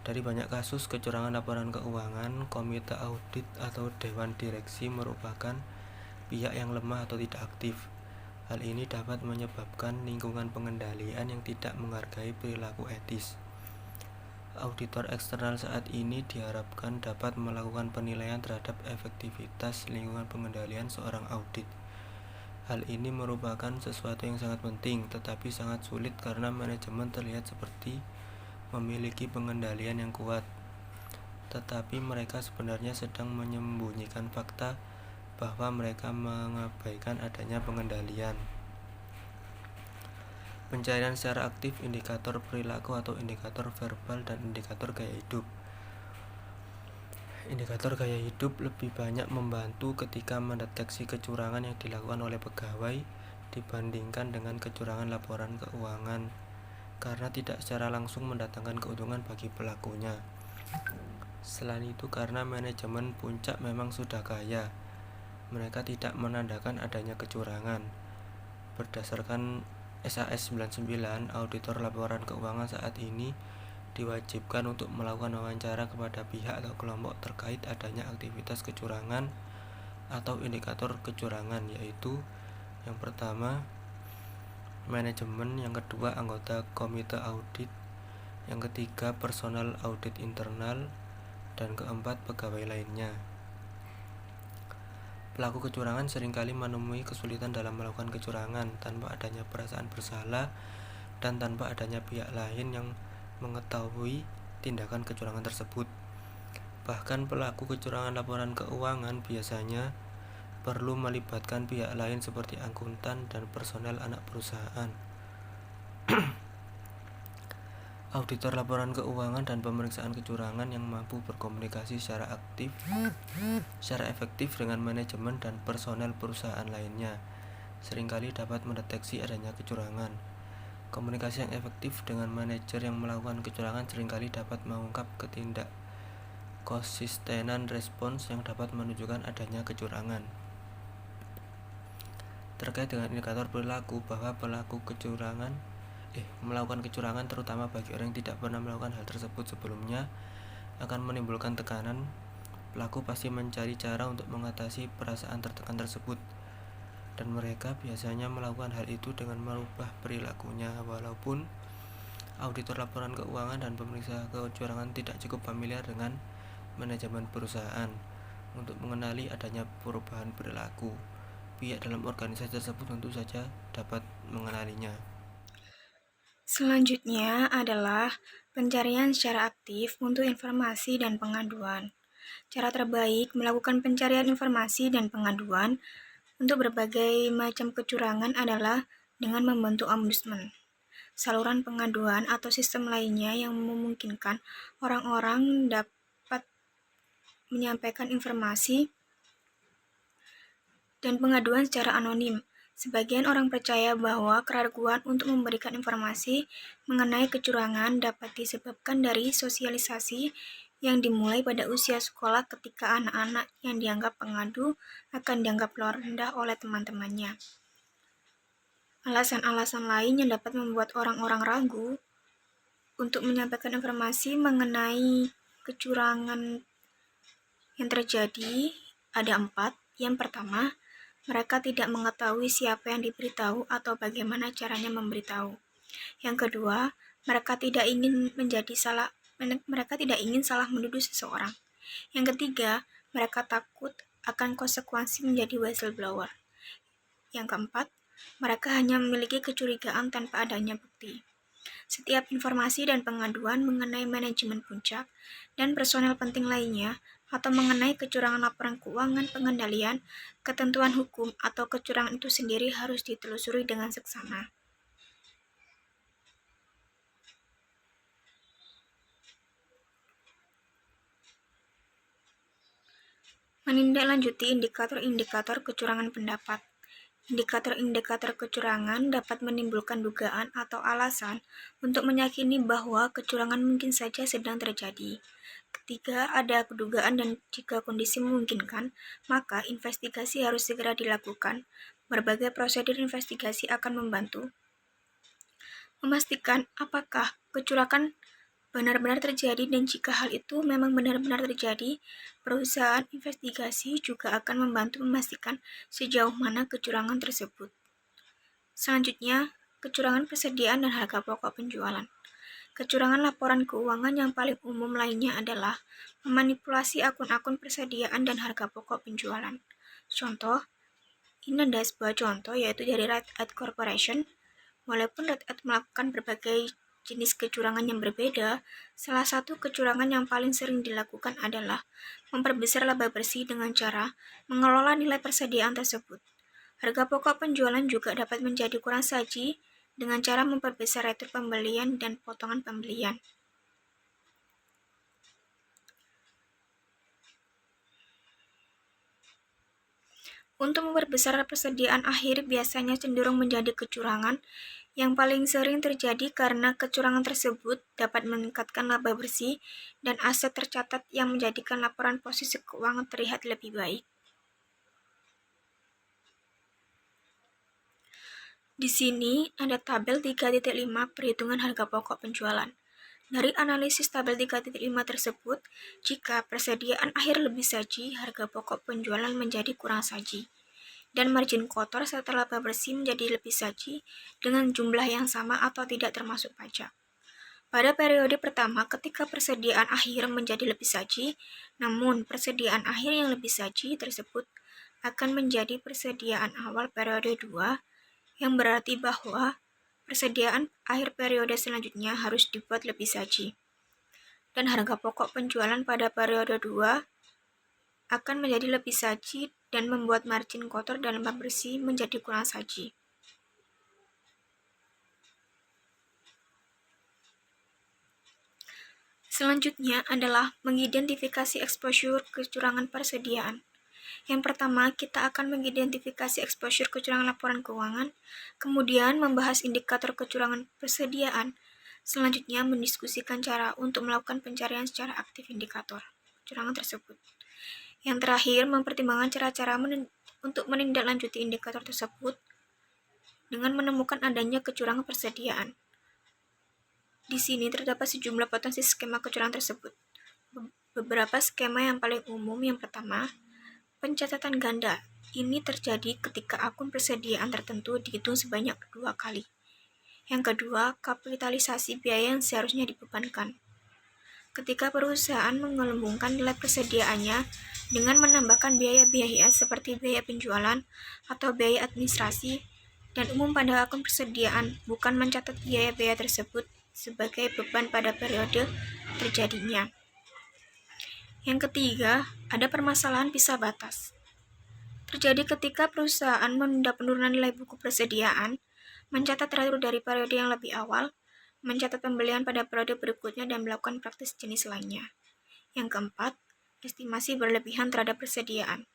Dari banyak kasus kecurangan laporan keuangan, komite audit atau dewan direksi merupakan pihak yang lemah atau tidak aktif. Hal ini dapat menyebabkan lingkungan pengendalian yang tidak menghargai perilaku etis. Auditor eksternal saat ini diharapkan dapat melakukan penilaian terhadap efektivitas lingkungan pengendalian seorang audit. Hal ini merupakan sesuatu yang sangat penting, tetapi sangat sulit karena manajemen terlihat seperti memiliki pengendalian yang kuat, tetapi mereka sebenarnya sedang menyembunyikan fakta bahwa mereka mengabaikan adanya pengendalian. Pencarian secara aktif indikator perilaku atau indikator verbal dan indikator gaya hidup. Indikator gaya hidup lebih banyak membantu ketika mendeteksi kecurangan yang dilakukan oleh pegawai dibandingkan dengan kecurangan laporan keuangan, karena tidak secara langsung mendatangkan keuntungan bagi pelakunya. Selain itu, karena manajemen puncak memang sudah kaya, mereka tidak menandakan adanya kecurangan. Berdasarkan SAS 99, auditor laporan keuangan saat ini diwajibkan untuk melakukan wawancara kepada pihak atau kelompok terkait adanya aktivitas kecurangan atau indikator kecurangan, yaitu yang pertama manajemen, yang kedua anggota komite audit, yang ketiga personal audit internal, dan keempat pegawai lainnya. Pelaku kecurangan seringkali menemui kesulitan dalam melakukan kecurangan tanpa adanya perasaan bersalah dan tanpa adanya pihak lain yang mengetahui tindakan kecurangan tersebut. Bahkan pelaku kecurangan laporan keuangan biasanya perlu melibatkan pihak lain seperti akuntan dan personel anak perusahaan. Auditor laporan keuangan dan pemeriksaan kecurangan yang mampu berkomunikasi secara efektif dengan manajemen dan personel perusahaan lainnya seringkali dapat mendeteksi adanya kecurangan. Komunikasi yang efektif dengan manajer yang melakukan kecurangan seringkali dapat mengungkap ketidakkonsistenan respons yang dapat menunjukkan adanya kecurangan. Terkait dengan indikator perilaku, bahwa pelaku melakukan kecurangan, terutama bagi orang yang tidak pernah melakukan hal tersebut sebelumnya, akan menimbulkan tekanan. Pelaku pasti mencari cara untuk mengatasi perasaan tertekan tersebut, dan mereka biasanya melakukan hal itu dengan merubah perilakunya. Walaupun auditor laporan keuangan dan pemeriksa kecurangan tidak cukup familiar dengan manajemen perusahaan untuk mengenali adanya perubahan perilaku, pihak dalam organisasi tersebut tentu saja dapat mengenalinya. Selanjutnya adalah pencarian secara aktif untuk informasi dan pengaduan. Cara terbaik melakukan pencarian informasi dan pengaduan untuk berbagai macam kecurangan adalah dengan membentuk ombudsman, saluran pengaduan atau sistem lainnya yang memungkinkan orang-orang dapat menyampaikan informasi dan pengaduan secara anonim. Sebagian orang percaya bahwa keraguan untuk memberikan informasi mengenai kecurangan dapat disebabkan dari sosialisasi yang dimulai pada usia sekolah, ketika anak-anak yang dianggap pengadu akan dianggap rendah oleh teman-temannya. Alasan-alasan lain yang dapat membuat orang-orang ragu untuk menyampaikan informasi mengenai kecurangan yang terjadi ada 4. Yang pertama, mereka tidak mengetahui siapa yang diberitahu atau bagaimana caranya memberitahu. Yang kedua, mereka tidak ingin salah menuduh seseorang. Yang ketiga, mereka takut akan konsekuensi menjadi whistleblower. Yang keempat, mereka hanya memiliki kecurigaan tanpa adanya bukti. Setiap informasi dan pengaduan mengenai manajemen puncak dan personel penting lainnya atau mengenai kecurangan laporan keuangan pengendalian, ketentuan hukum, atau kecurangan itu sendiri harus ditelusuri dengan seksama. Menindaklanjuti indikator-indikator kecurangan pendapat. Indikator-indikator kecurangan dapat menimbulkan dugaan atau alasan untuk meyakini bahwa kecurangan mungkin saja sedang terjadi. Ketika ada dugaan dan jika kondisi memungkinkan, maka investigasi harus segera dilakukan. Berbagai prosedur investigasi akan membantu memastikan apakah kecurangan benar-benar terjadi, dan jika hal itu memang benar-benar terjadi, perusahaan investigasi juga akan membantu memastikan sejauh mana kecurangan tersebut. Selanjutnya, kecurangan persediaan dan harga pokok penjualan. Kecurangan laporan keuangan yang paling umum lainnya adalah memanipulasi akun-akun persediaan dan harga pokok penjualan. Contoh, ini adalah sebuah contoh yaitu dari Red Hat Corporation. Walaupun Red Hat melakukan berbagai jenis kecurangan yang berbeda, salah satu kecurangan yang paling sering dilakukan adalah memperbesar laba bersih dengan cara mengelola nilai persediaan tersebut. Harga pokok penjualan juga dapat menjadi kurang saji dengan cara memperbesar retur pembelian dan potongan pembelian. Untuk memperbesar persediaan akhir biasanya cenderung menjadi kecurangan yang paling sering terjadi karena kecurangan tersebut dapat meningkatkan laba bersih dan aset tercatat yang menjadikan laporan posisi keuangan terlihat lebih baik. Di sini ada tabel 3.5 perhitungan harga pokok penjualan. Dari analisis tabel 3.5 tersebut, jika persediaan akhir lebih saji, harga pokok penjualan menjadi kurang saji, dan margin kotor serta laba bersih menjadi lebih saji dengan jumlah yang sama atau tidak termasuk pajak. Pada periode pertama, ketika persediaan akhir menjadi lebih saji, namun persediaan akhir yang lebih saji tersebut akan menjadi persediaan awal periode 2, yang berarti bahwa persediaan akhir periode selanjutnya harus dibuat lebih saji. Dan harga pokok penjualan pada periode 2 akan menjadi lebih saji dan membuat margin kotor dan laba bersih menjadi kurang saji. Selanjutnya adalah mengidentifikasi exposure kecurangan persediaan. Yang pertama, kita akan mengidentifikasi exposure kecurangan laporan keuangan, kemudian membahas indikator kecurangan persediaan, selanjutnya mendiskusikan cara untuk melakukan pencarian secara aktif indikator kecurangan tersebut. Yang terakhir, mempertimbangkan cara-cara untuk menindaklanjuti indikator tersebut dengan menemukan adanya kecurangan persediaan. Di sini terdapat sejumlah potensi skema kecurangan tersebut. Beberapa skema yang paling umum, yang pertama, pencatatan ganda. Ini terjadi ketika akun persediaan tertentu dihitung sebanyak 2 kali. Yang kedua, kapitalisasi biaya yang seharusnya dibebankan. Ketika perusahaan menggelembungkan nilai persediaannya dengan menambahkan biaya-biaya seperti biaya penjualan atau biaya administrasi dan umum pada akun persediaan, bukan mencatat biaya-biaya tersebut sebagai beban pada periode terjadinya. Yang ketiga, ada permasalahan pisah batas. Terjadi ketika perusahaan menunda penurunan nilai buku persediaan, mencatat retur dari periode yang lebih awal, mencatat pembelian pada periode berikutnya, dan melakukan praktis jenis lainnya. Yang keempat, estimasi berlebihan terhadap persediaan.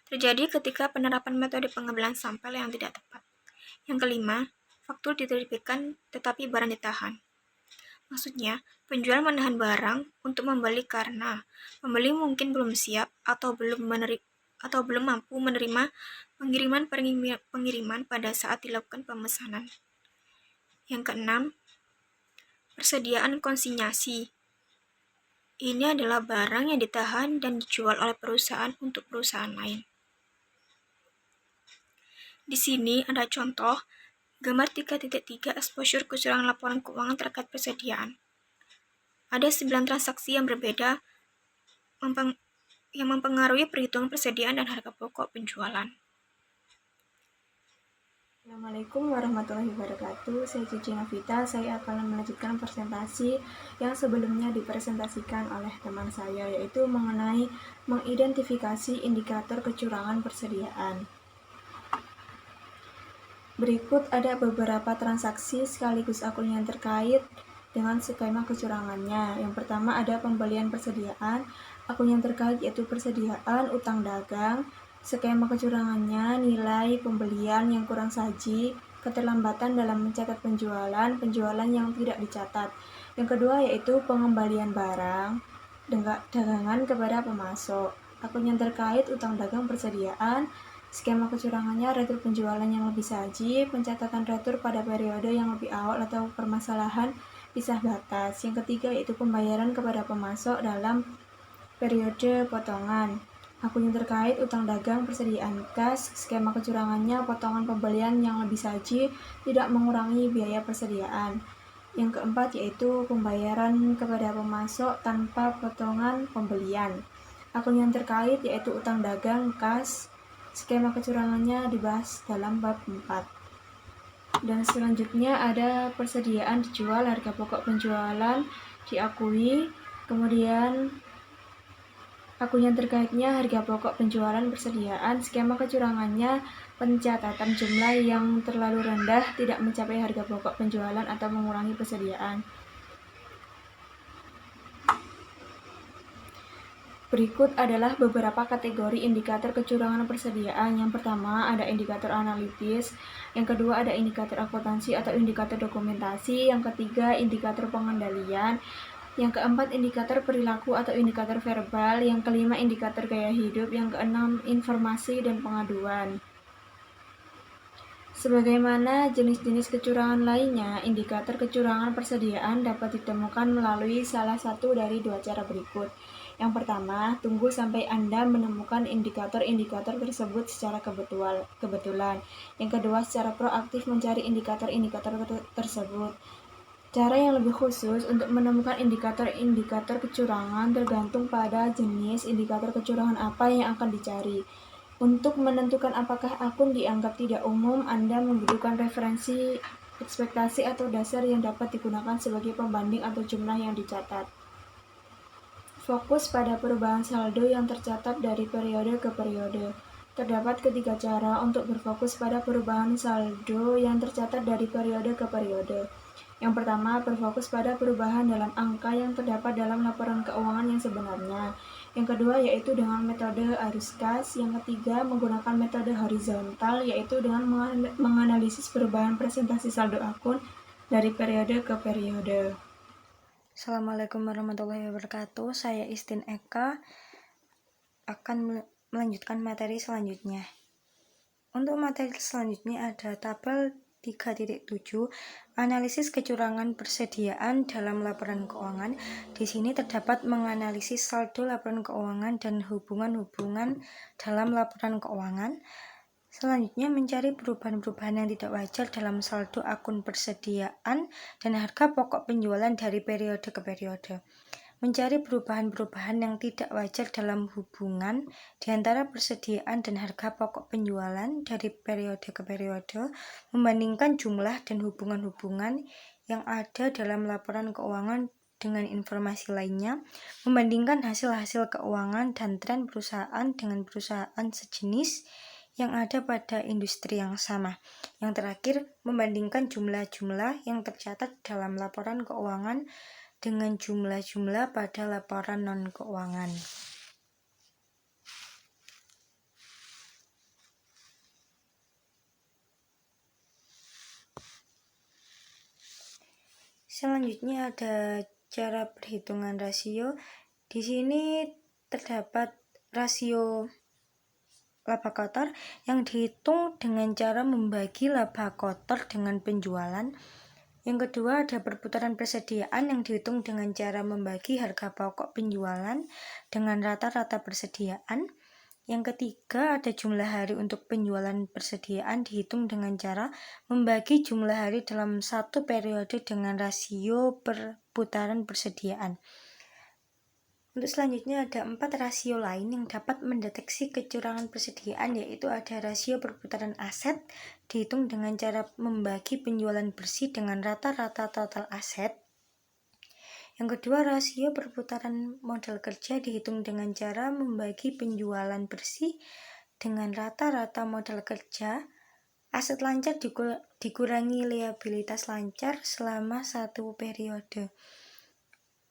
Terjadi ketika penerapan metode pengambilan sampel yang tidak tepat. Yang kelima, faktur diterbitkan tetapi barang ditahan. Maksudnya, penjual menahan barang untuk membeli karena pembeli mungkin belum siap atau belum mampu menerima pengiriman pada saat dilakukan pemesanan. Yang keenam, persediaan konsinyasi. Ini adalah barang yang ditahan dan dijual oleh perusahaan untuk perusahaan lain. Di sini ada contoh gambar 3.3 exposure kecurangan laporan keuangan terkait persediaan. Ada 9 transaksi yang berbeda yang mempengaruhi perhitungan persediaan dan harga pokok penjualan. Assalamualaikum warahmatullahi wabarakatuh. Saya Cici Novita. Saya akan melanjutkan presentasi yang sebelumnya dipresentasikan oleh teman saya, yaitu mengenai mengidentifikasi indikator kecurangan persediaan. Berikut ada beberapa transaksi sekaligus akun yang terkait dengan skema kecurangannya. Yang pertama ada pembelian persediaan. Akun yang terkait yaitu persediaan utang dagang. Skema kecurangannya nilai pembelian yang kurang saji, keterlambatan dalam mencatat penjualan yang tidak dicatat. Yang kedua yaitu pengembalian barang dagangan kepada pemasok. Akun yang terkait utang dagang persediaan. Skema kecurangannya retur penjualan yang lebih saji, pencatatan retur pada periode yang lebih awal atau permasalahan pisah batas. Yang ketiga yaitu pembayaran kepada pemasok dalam periode potongan. Akun yang terkait utang dagang persediaan kas, skema kecurangannya potongan pembelian yang lebih saji tidak mengurangi biaya persediaan. Yang keempat yaitu pembayaran kepada pemasok tanpa potongan pembelian. Akun yang terkait yaitu utang dagang kas, skema kecurangannya dibahas dalam bab 4. Dan selanjutnya ada persediaan dijual, harga pokok penjualan diakui, kemudian akun yang terkaitnya harga pokok penjualan persediaan, skema kecurangannya pencatatan jumlah yang terlalu rendah tidak mencapai harga pokok penjualan atau mengurangi persediaan. Berikut adalah beberapa kategori indikator kecurangan persediaan. Yang pertama ada indikator analitis, yang kedua ada indikator akuntansi atau indikator dokumentasi, yang ketiga indikator pengendalian, yang keempat indikator perilaku atau indikator verbal, yang kelima indikator gaya hidup, yang keenam informasi dan pengaduan. Sebagaimana jenis-jenis kecurangan lainnya, indikator kecurangan persediaan dapat ditemukan melalui salah satu dari dua cara berikut. Yang pertama, tunggu sampai Anda menemukan indikator-indikator tersebut secara kebetulan. Yang kedua, secara proaktif mencari indikator-indikator tersebut. Cara yang lebih khusus untuk menemukan indikator-indikator kecurangan tergantung pada jenis indikator kecurangan apa yang akan dicari. Untuk menentukan apakah akun dianggap tidak umum, Anda membutuhkan referensi, ekspektasi atau dasar yang dapat digunakan sebagai pembanding atau jumlah yang dicatat. Fokus pada perubahan saldo yang tercatat dari periode ke periode. Terdapat ketiga cara untuk berfokus pada perubahan saldo yang tercatat dari periode ke periode. Yang pertama, berfokus pada perubahan dalam angka yang terdapat dalam laporan keuangan yang sebenarnya. Yang kedua, yaitu dengan metode arus kas. Yang ketiga, menggunakan metode horizontal, yaitu dengan menganalisis perubahan presentasi saldo akun dari periode ke periode. Assalamualaikum warahmatullahi wabarakatuh. Saya Istin Eka akan melanjutkan materi selanjutnya. Untuk materi selanjutnya ada tabel 3.7 analisis kecurangan persediaan dalam laporan keuangan. Di sini terdapat menganalisis saldo laporan keuangan dan hubungan-hubungan dalam laporan keuangan. Selanjutnya mencari perubahan-perubahan yang tidak wajar dalam saldo akun persediaan dan harga pokok penjualan dari periode ke periode. Mencari perubahan-perubahan yang tidak wajar dalam hubungan di antara persediaan dan harga pokok penjualan dari periode ke periode, membandingkan jumlah dan hubungan-hubungan yang ada dalam laporan keuangan dengan informasi lainnya, membandingkan hasil-hasil keuangan dan tren perusahaan dengan perusahaan sejenis yang ada pada industri yang sama. Yang terakhir, membandingkan jumlah-jumlah yang tercatat dalam laporan keuangan dengan jumlah-jumlah pada laporan non-keuangan. Selanjutnya ada cara perhitungan rasio. Di sini terdapat rasio laba kotor yang dihitung dengan cara membagi laba kotor dengan penjualan. Yang kedua ada perputaran persediaan yang dihitung dengan cara membagi harga pokok penjualan dengan rata-rata persediaan. Yang ketiga ada jumlah hari untuk penjualan persediaan dihitung dengan cara membagi jumlah hari dalam satu periode dengan rasio perputaran persediaan. Untuk selanjutnya ada 4 rasio lain yang dapat mendeteksi kecurangan persediaan, yaitu ada rasio perputaran aset dihitung dengan cara membagi penjualan bersih dengan rata-rata total aset. Yang kedua, rasio perputaran modal kerja dihitung dengan cara membagi penjualan bersih dengan rata-rata modal kerja. Aset lancar dikurangi liabilitas lancar selama 1 periode.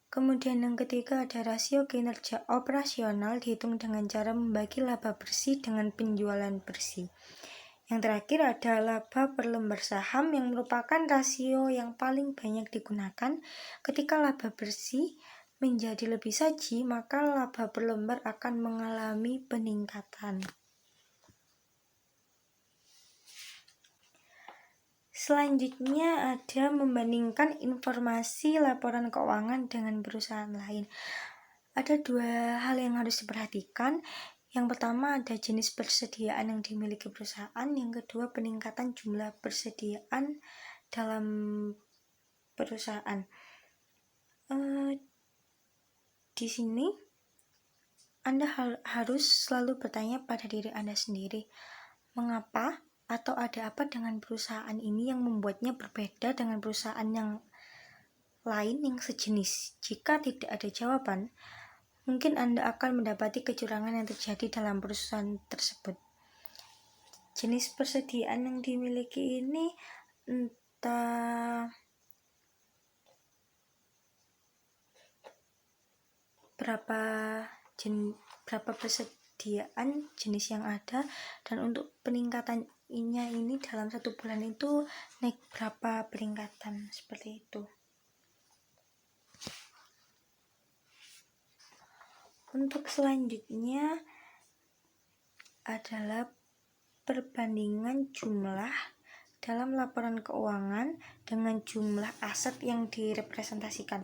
Kemudian yang ketiga ada rasio kinerja operasional dihitung dengan cara membagi laba bersih dengan penjualan bersih. Yang terakhir ada laba per lembar saham yang merupakan rasio yang paling banyak digunakan. Ketika laba bersih menjadi lebih saji, maka laba per lembar akan mengalami peningkatan. Selanjutnya ada membandingkan informasi laporan keuangan dengan perusahaan lain. Ada 2 hal yang harus diperhatikan. Yang pertama ada jenis persediaan yang dimiliki perusahaan. Yang kedua peningkatan jumlah persediaan dalam perusahaan. Di sini Anda harus selalu bertanya pada diri Anda sendiri, mengapa atau ada apa dengan perusahaan ini yang membuatnya berbeda dengan perusahaan yang lain yang sejenis. Jika tidak ada jawaban, mungkin Anda akan mendapati kecurangan yang terjadi dalam perusahaan tersebut. Jenis persediaan yang dimiliki ini entah berapa persediaan jenis yang ada, dan untuk peningkatannya ini dalam 1 bulan itu naik berapa peningkatan, seperti itu. Untuk selanjutnya adalah perbandingan jumlah dalam laporan keuangan dengan jumlah aset yang direpresentasikan.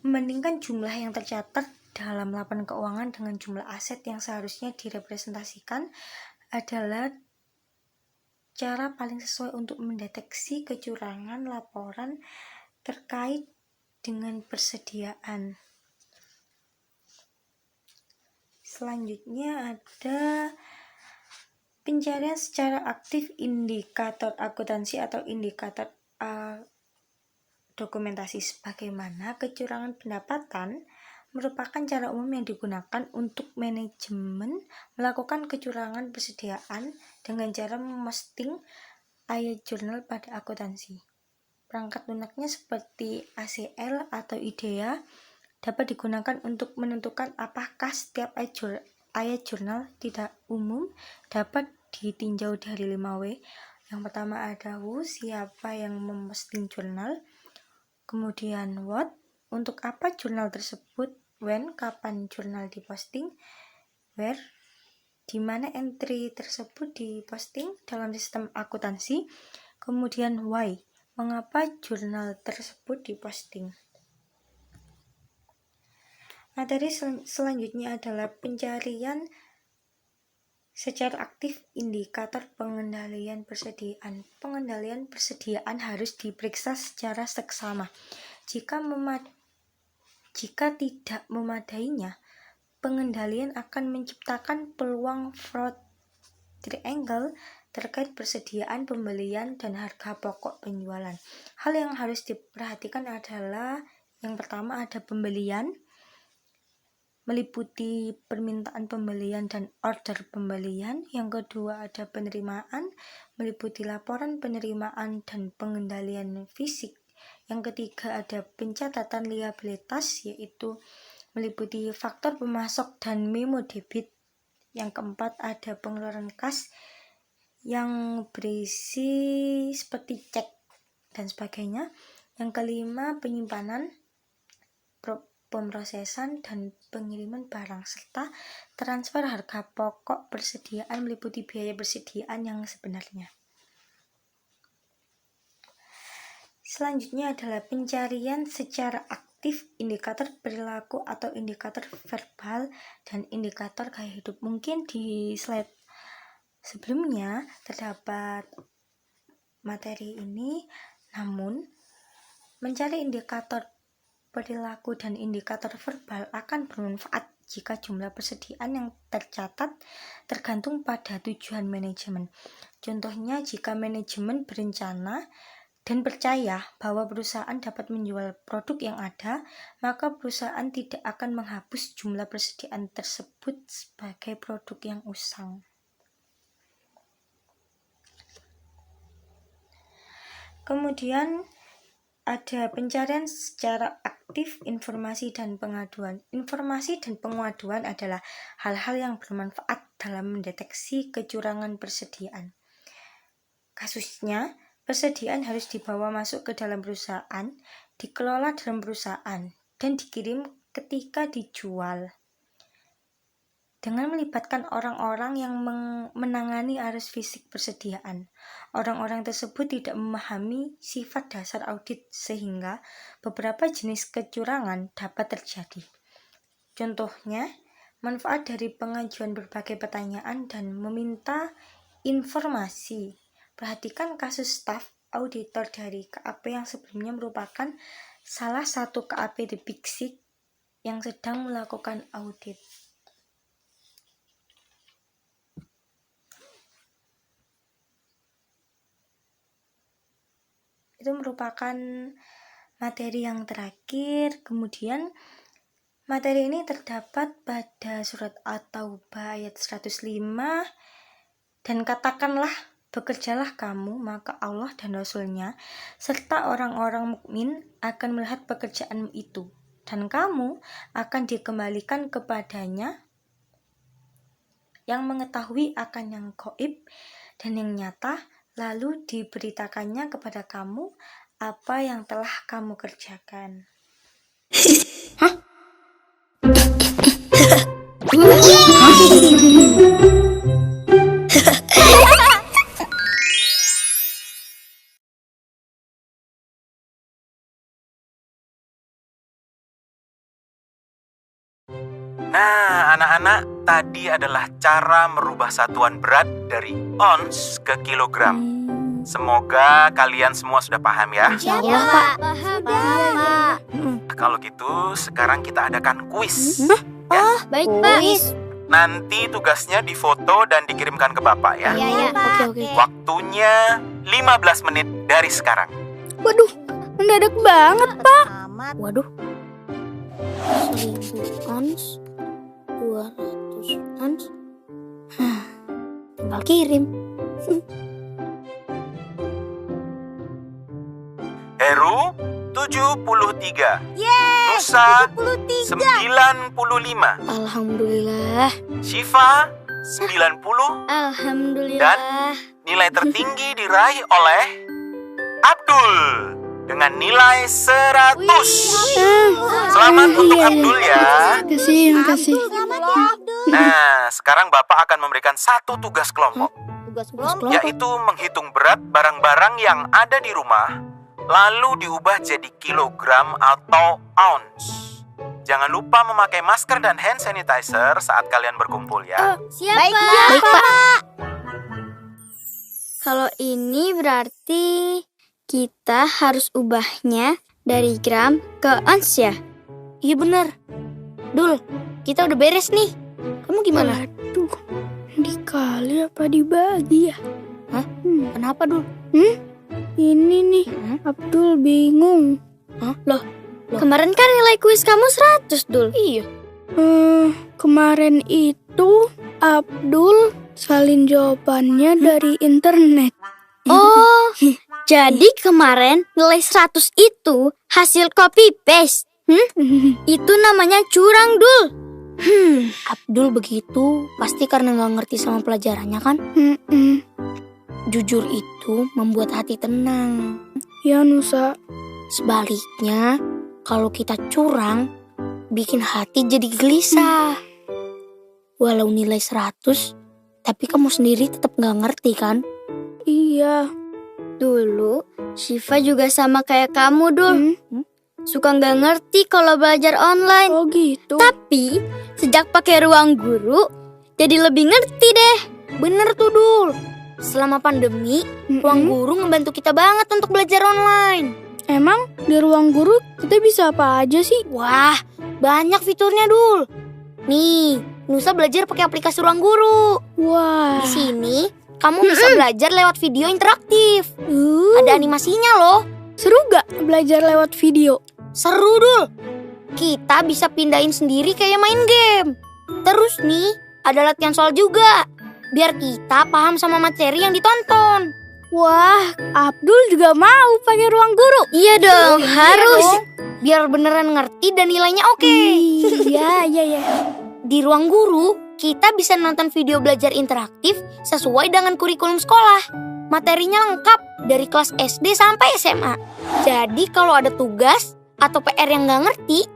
Membandingkan jumlah yang tercatat dalam laporan keuangan dengan jumlah aset yang seharusnya direpresentasikan adalah cara paling sesuai untuk mendeteksi kecurangan laporan terkait dengan persediaan. Selanjutnya ada pencarian secara aktif indikator akuntansi atau indikator dokumentasi. Sebagaimana kecurangan pendapatan merupakan cara umum yang digunakan untuk manajemen melakukan kecurangan persediaan dengan cara memposting ayat jurnal pada akuntansi. Perangkat lunaknya seperti ACL atau IDEA dapat digunakan untuk menentukan apakah setiap ayat jurnal tidak umum dapat ditinjau dari 5W. Yang pertama ada who, siapa yang memposting jurnal. Kemudian what, untuk apa jurnal tersebut. When, kapan jurnal diposting. Where, di mana entry tersebut diposting dalam sistem akuntansi. Kemudian why, mengapa jurnal tersebut diposting. Materi selanjutnya adalah pencarian secara aktif indikator pengendalian persediaan. Pengendalian persediaan harus diperiksa secara seksama. Jika tidak memadainya, pengendalian akan menciptakan peluang fraud triangle terkait persediaan, pembelian, dan harga pokok penjualan. Hal yang harus diperhatikan adalah yang pertama ada pembelian, meliputi permintaan pembelian dan order pembelian. Yang kedua ada penerimaan, meliputi laporan penerimaan dan pengendalian fisik. Yang ketiga ada pencatatan liabilitas, yaitu meliputi faktor pemasok dan memo debit. Yang keempat ada pengeluaran kas yang berisi seperti cek dan sebagainya. Yang kelima penyimpanan, pemrosesan, dan pengiriman barang, serta transfer harga pokok persediaan meliputi biaya persediaan yang sebenarnya. Selanjutnya adalah pencarian secara aktif indikator perilaku atau indikator verbal dan indikator gaya hidup. Mungkin di slide sebelumnya terdapat materi ini, namun mencari indikator perilaku, dan indikator verbal akan bermanfaat jika jumlah persediaan yang tercatat tergantung pada tujuan manajemen. Contohnya, jika manajemen berencana dan percaya bahwa perusahaan dapat menjual produk yang ada, maka perusahaan tidak akan menghapus jumlah persediaan tersebut sebagai produk yang usang. Kemudian ada pencarian secara aktif informasi dan pengaduan. Informasi dan pengaduan adalah hal-hal yang bermanfaat dalam mendeteksi kecurangan persediaan. Kasusnya, persediaan harus dibawa masuk ke dalam perusahaan, dikelola dalam perusahaan, dan dikirim ketika dijual. Dengan melibatkan orang-orang yang menangani arus fisik persediaan, orang-orang tersebut tidak memahami sifat dasar audit sehingga beberapa jenis kecurangan dapat terjadi. Contohnya, manfaat dari pengajuan berbagai pertanyaan dan meminta informasi. Perhatikan kasus staf auditor dari KAP yang sebelumnya merupakan salah satu KAP di Big Six yang sedang melakukan audit. Itu merupakan materi yang terakhir. Kemudian materi ini terdapat pada surat At-Taubah ayat 105, dan katakanlah, bekerjalah kamu, maka Allah dan Rasul-Nya serta orang-orang mukmin akan melihat pekerjaanmu itu, dan kamu akan dikembalikan kepadanya yang mengetahui akan yang gaib dan yang nyata, lalu diberitakannya kepada kamu apa yang telah kamu kerjakan. Nah, anak-anak, tadi adalah cara merubah satuan berat dari ons ke kilogram. Semoga kalian semua sudah paham ya. Insyaallah, Pak. Paham, Pak. Kalau gitu, sekarang kita adakan kuis. Oh, baik, Pak. Nanti tugasnya difoto dan dikirimkan ke Bapak ya. Iya, Oke. Waktunya 15 menit dari sekarang. Waduh, mendadak banget, Pak. Waduh. 1000 ons, 200 ons. Tinggal kirim. Heru 73. Nusa 95. Alhamdulillah. Syifa 90. Alhamdulillah. Dan nilai tertinggi diraih oleh Abdul dengan nilai 100. Selamat untuk Abdul ya. Terima kasih. Nah, sekarang Bapak akan memberikan satu tugas kelompok, Tugas kelompok. yaitu menghitung berat barang-barang yang ada di rumah, lalu diubah jadi kilogram atau ounce. Jangan lupa memakai masker dan hand sanitizer saat kalian berkumpul ya. Siap, Baik, Pak. Pak. Kalau ini berarti kita harus ubahnya dari gram ke ons ya? Iya benar. Dul, kita udah beres nih. Kamu gimana? Waduh, dikali apa dibagi ya? Hah? Kenapa, Dul? Ini nih, Abdul bingung. Hah? Loh, kemarin kan nilai kuis kamu 100, Dul. Iya. Kemarin itu Abdul salin jawabannya dari internet. Oh, jadi kemarin nilai 100 itu hasil copy paste. Itu namanya curang, Dul. Abdul begitu pasti karena nggak ngerti sama pelajarannya kan? Jujur itu membuat hati tenang. Ya, Nusa. Sebaliknya, kalau kita curang, bikin hati jadi gelisah. Walau nilai 100, tapi kamu sendiri tetap nggak ngerti kan? Iya. Dulu, Syifa juga sama kayak kamu, Dul. Suka nggak ngerti kalau belajar online. Oh gitu. Tapi, sejak pakai ruang guru, jadi lebih ngerti deh. Bener tuh, Dul. Selama pandemi, ruang guru ngebantu kita banget untuk belajar online. Emang di ruang guru kita bisa apa aja sih? Wah, banyak fiturnya, Dul. Nih, Nusa belajar pakai aplikasi Ruang Guru. Wah. Di sini, kamu bisa belajar lewat video interaktif. Ada animasinya loh. Seru gak belajar lewat video? Seru, Dul. Kita bisa pindahin sendiri kayak main game. Terus nih, ada latihan soal juga. Biar kita paham sama materi yang ditonton. Wah, Abdul juga mau pakai Ruang Guru. Iya dong, harus. Biar beneran ngerti dan nilainya oke. Iya. Di Ruang Guru, kita bisa nonton video belajar interaktif sesuai dengan kurikulum sekolah. Materinya lengkap dari kelas SD sampai SMA. Jadi kalau ada tugas atau PR yang nggak ngerti,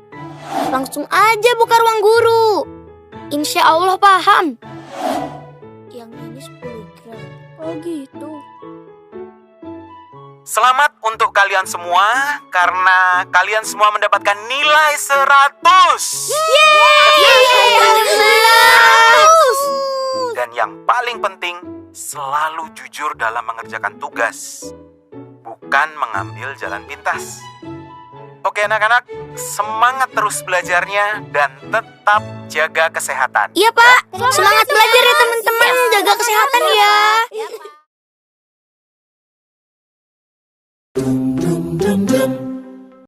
langsung aja buka Ruang Guru. Insya Allah paham. Yang ini 10 gram. Oh gitu. Selamat untuk kalian semua karena kalian semua mendapatkan nilai 100. Dan yang paling penting, selalu jujur dalam mengerjakan tugas, bukan mengambil jalan pintas. Oke anak-anak, semangat terus belajarnya dan tetap jaga kesehatan. Iya Pak, semangat belajar ya teman-teman, jaga kesehatan ya.